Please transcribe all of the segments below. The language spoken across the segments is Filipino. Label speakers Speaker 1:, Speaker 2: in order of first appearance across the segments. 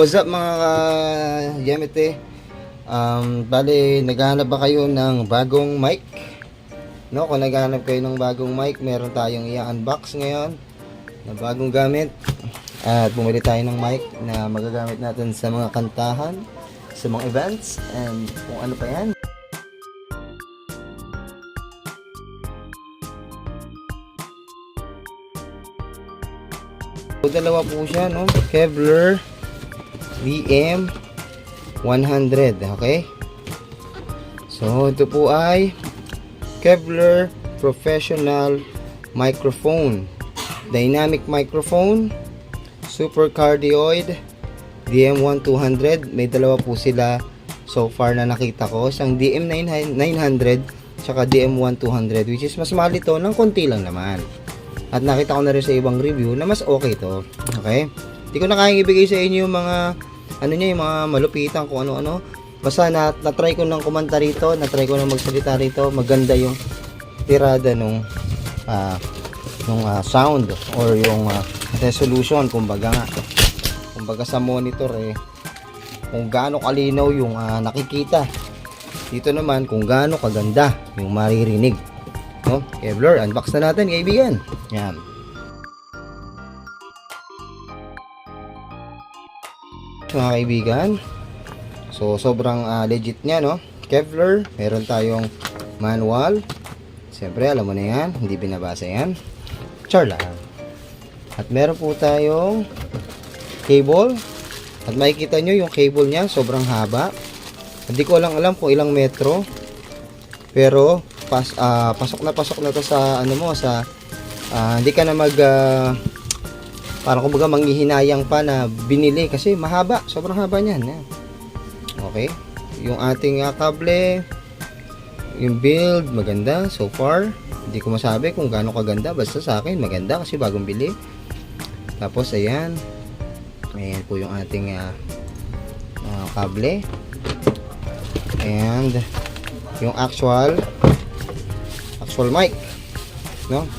Speaker 1: what's up mga Yemete? Bale, naghahanap ba kayo ng bagong mic? No, kung naghahanap kayo ng bagong mic, meron tayong i-unbox ngayon na bagong gamit. At bumili tayo ng mic na magagamit natin sa mga kantahan, sa mga events, and kung ano pa yan. So, dalawa po siya, no? Kevlar DM100, okay? So, ito po ay Kevlar Professional Microphone, Dynamic Microphone, Super Cardioid DM1200. May dalawa po sila so far na nakita ko, isang DM900 tsaka DM1200, which is mas mahal ito ng konti lang naman. At nakita ko na rin sa ibang review na mas okay to. Okay? Hindi ko na kayang ibigay sa inyo yung mga ano niya, yung mga malupitan kung ano-ano. Basta na-try ko ng kumanta rito, na-try ko ng magsalita rito. Maganda yung tirada nung sound or yung resolution, kumbaga nga. Kumbaga sa monitor kung gaano kalinaw yung nakikita. Dito naman kung gaano kaganda yung maririnig. No? Kevlar, unbox na natin kaibigan. Yan. Mga kaibigan, so sobrang legit nya, no? Kevlar, meron tayong manual. Siyempre alam mo na yan, hindi binabasa yan. Char lang. At meron po tayong cable. At makikita nyo yung cable nya, sobrang haba. Hindi ko lang alam kung ilang metro, pero pasok na to sa ano mo, sa hindi ka na parang kumbaga manghihinayang pa na binili kasi mahaba, sobrang haba niyan. Okay, yung ating kable, yung build maganda so far. Hindi ko masabi kung gaano kaganda, basta sa akin maganda kasi bagong bili. Tapos ayan po yung ating kable, and yung actual mic, no?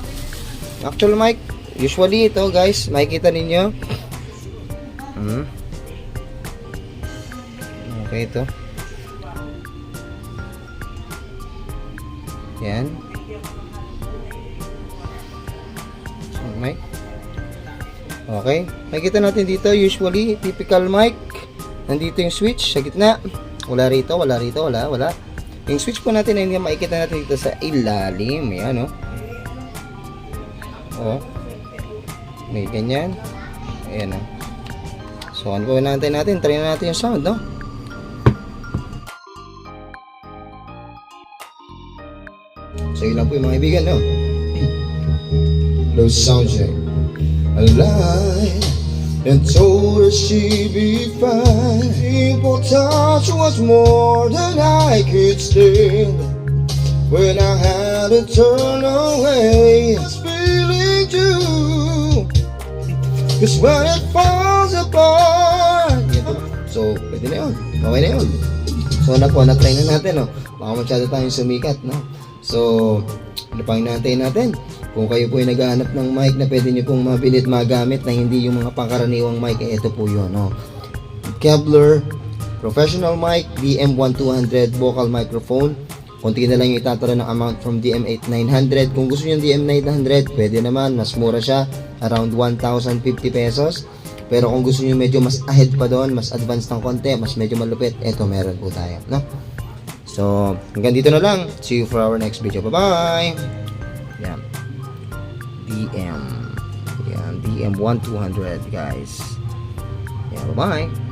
Speaker 1: Actual mic, usually ito guys, makikita ninyo. Okay, ito. Yan. Mic. Okay, makikita natin dito, usually typical mic. Nandito yung switch sa gitna. Wala rito. Yung switch po natin ay makikita natin dito sa ilalim. Yan, no? Oh. May ganyan. Ayan, no? So, ano po natin? Try na natin yung sound, no? So, yun lang po yung mga ibigan, no? Low sound check. Alive. And told her she'd be fine. Simple touch was more than I could stand. When I had to turn away, I was feeling too. Cause when it falls apart. So, pwede na yun. Okay na yun. So, na-try na natin, no? Baka masyado tayong sumikat, no? So, ano pang inaantay natin? Kung kayo po ay naghahanap ng mic na pwede nyo pong mabili at magamit na hindi yung mga pangkaraniwang mic, ito po yun, no? Kevlar Professional Mic DM1200 Vocal Microphone. Kunti na lang yung itatara ng amount from DM900. Kung gusto nyo yung DM900, pwede naman, mas mura siya, around 1,050 pesos. Pero kung gusto nyo medyo mas ahead pa doon, mas advanced ng konti, mas medyo malupit, ito meron po tayo, no? So, hanggang dito na lang. See you for our next video. Bye-bye! Yan. DM1200 guys. Yeah, bye-bye.